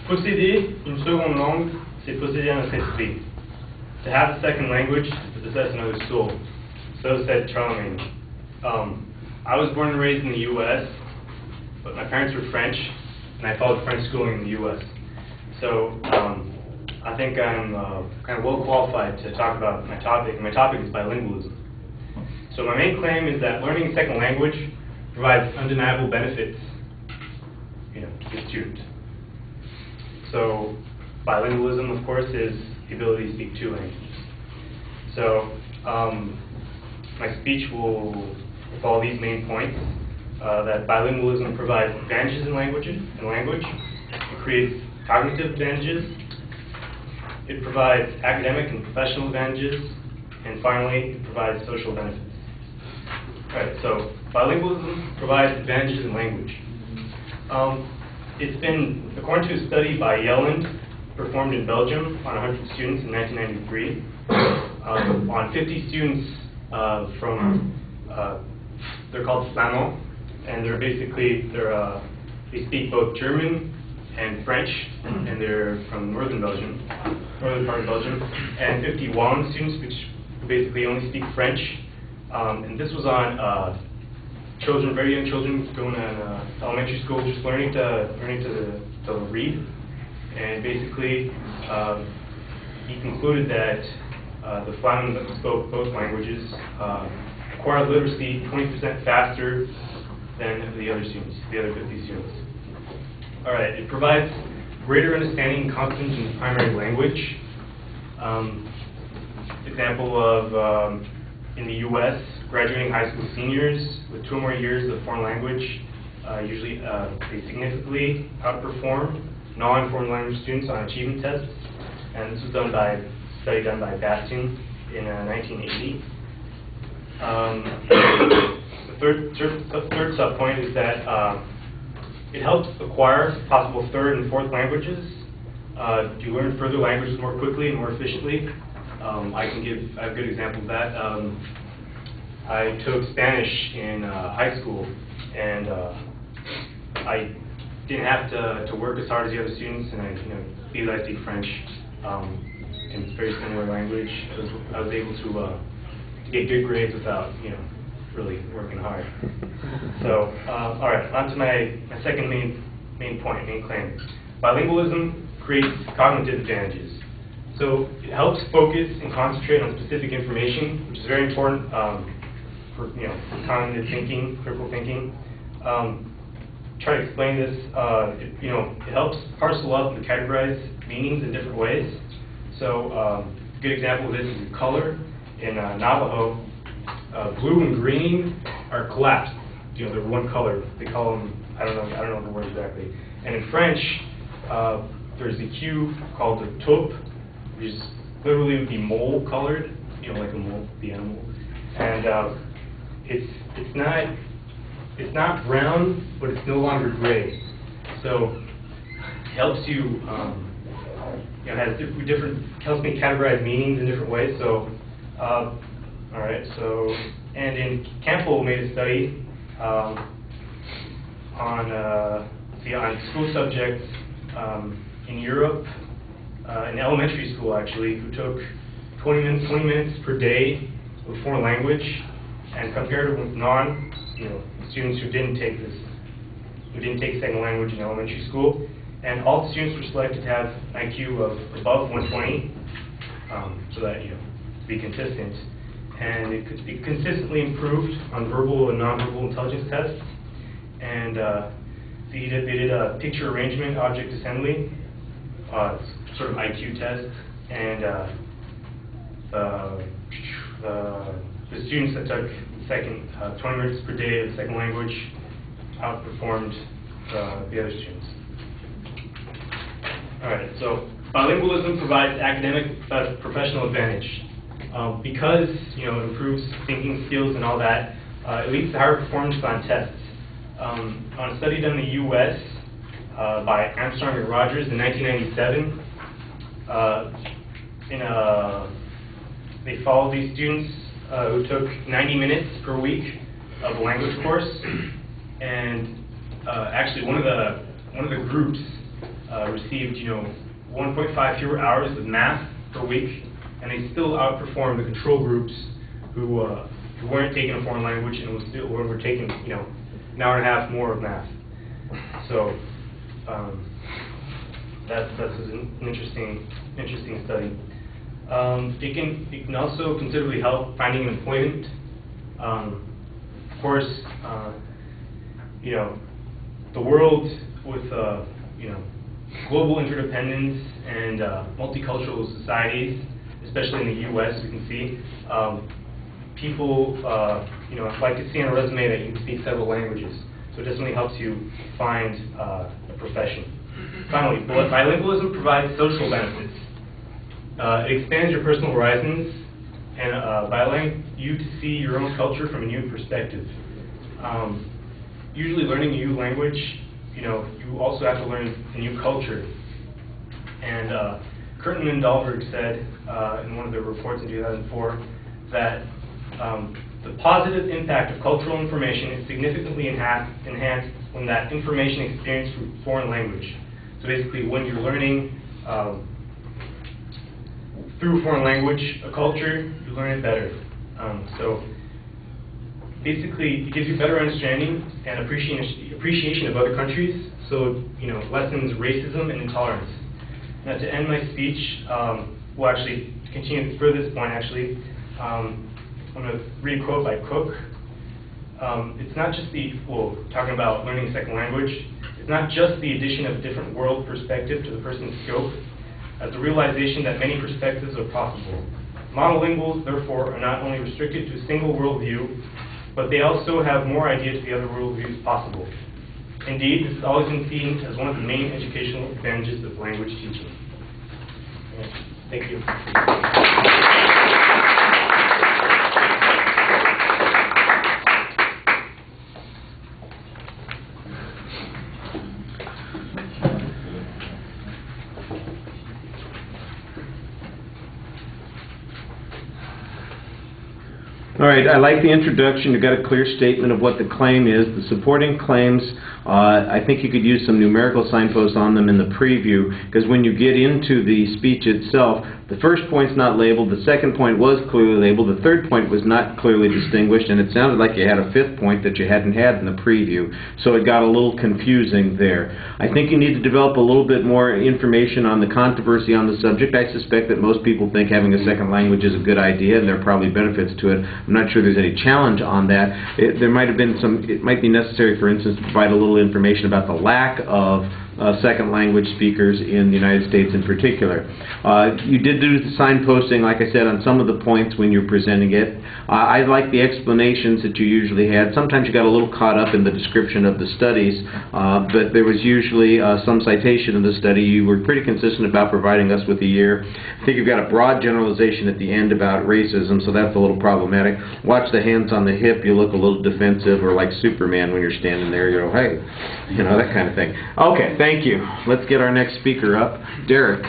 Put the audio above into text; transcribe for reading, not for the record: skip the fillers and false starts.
Posséder une seconde langue, c'est posséder un autre esprit. To have a second language is to possess another soul. So said Charlemagne. I was born and raised in the U.S., but my parents were French, and I followed French schooling in the U.S. So I think I'm kind of well qualified to talk about my topic, and my topic is bilingualism. So my main claim is that learning a second language provides undeniable benefits, to the student. So bilingualism, of course, is the ability to speak two languages. So my speech will follow these main points, that bilingualism provides advantages in language. It creates cognitive advantages. It provides academic and professional advantages. And finally, it provides social benefits. Alright, so bilingualism provides advantages in language. It's been, according to a study by Yelland, performed in Belgium on 100 students in 1993, on 50 students they're called Flamand, and they speak both German and French, and they're from northern part of Belgium, and 50 Wallon students, which basically only speak French. And this was on children, very young children going to elementary school, just learning to read. And basically, he concluded that the Flamands that spoke both languages acquired literacy 20% faster than the other 50 students. All right, it provides greater understanding and competence in the primary language. Example of in the U.S., graduating high school seniors with 2 or more years of foreign language, usually they significantly outperform non-foreign language students on achievement tests. And this was done by a study done by Bastian in 1980. The third subpoint is that it helps acquire possible third and fourth languages. You learn further languages more quickly and more efficiently. I have a good example of that. I took Spanish in high school, and I didn't have to work as hard as the other students, and because I speak French, and it's a very similar language, I was able to get good grades without really working hard. So, all right, on to my second main claim. Bilingualism creates cognitive advantages. So it helps focus and concentrate on specific information, which is very important for cognitive thinking, critical thinking. Try to explain this. It helps parcel up and categorize meanings in different ways. So a good example of this is color. In Navajo, blue and green are collapsed. They're one color. They call them, I don't know the word exactly. And in French, there's a hue called the taupe, which is literally the mole colored, like a mole, the animal. And it's not brown, but it's no longer gray. So it helps you, helps me categorize meanings in different ways. So, all right. So, and in Campbell made a study on school subjects in Europe, in elementary school actually, who took 20 minutes per day of foreign language, and compared it with students who didn't take second language in elementary school, and all the students were selected to have an IQ of above 120, so that to be consistent, and it consistently improved on verbal and nonverbal intelligence tests, and they did a picture arrangement, object assembly, sort of IQ test, and the students that took 20 minutes per day of second language outperformed the other students. All right, so bilingualism provides academic professional advantage. Because it improves thinking skills and all that, it leads to higher performance on tests. On a study done in the U.S. By Armstrong and Rogers in 1997, they followed these students who took 90 minutes per week of a language course, and actually one of the groups received, 1.5 fewer hours of math per week, and they still outperformed the control groups who weren't taking a foreign language and were taking, an hour and a half more of math. So that's an interesting study. It can also considerably help finding employment. Of course, the world with global interdependence and multicultural societies, especially in the U.S., we can see people like to see on a resume that you can speak several languages. So it definitely helps you find a profession. Finally, bilingualism provides social benefits. It expands your personal horizons and by allowing you to see your own culture from a new perspective. Usually learning a new language, you also have to learn a new culture. And Curtin and Dahlberg said in one of their reports in 2004 that the positive impact of cultural information is significantly enhanced when that information is experienced through foreign language. So basically, when you're learning through foreign language, a culture, you learn it better. So basically, it gives you better understanding and appreciation of other countries. So lessens racism and intolerance. Now, to end my speech, we'll actually continue further this point. Actually, I'm going to read a quote by Cook. It's not just talking about learning a second language. It's not just the addition of a different world perspective to the person's scope, as the realization that many perspectives are possible. Monolinguals, therefore, are not only restricted to a single worldview, but they also have more ideas to the other worldviews possible. Indeed, this has always been seen as one of the main educational advantages of language teaching. Thank you. All right, I like the introduction. You've got a clear statement of what the claim is. The supporting claims, I think you could use some numerical signposts on them in the preview, because when you get into the speech itself, the first point's not labeled, the second point was clearly labeled, the third point was not clearly distinguished, and it sounded like you had a fifth point that you hadn't had in the preview, so it got a little confusing there. I think you need to develop a little bit more information on the controversy on the subject. I suspect that most people think having a second language is a good idea, and there are probably benefits to it. I'm not sure there's any challenge on that. There might have been it might be necessary, for instance, to provide a little information about the lack of second language speakers in the United States in particular. You did do the signposting, like I said, on some of the points when you're presenting it. I like the explanations that you usually had. Sometimes you got a little caught up in the description of the studies, but there was usually some citation of the study. You were pretty consistent about providing us with a year. I think you've got a broad generalization at the end about racism, so that's a little problematic. Watch the hands on the hip. You look a little defensive, or like Superman when you're standing there. You go, hey, that kind of thing. Okay, thank you. Let's get our next speaker up, Derek.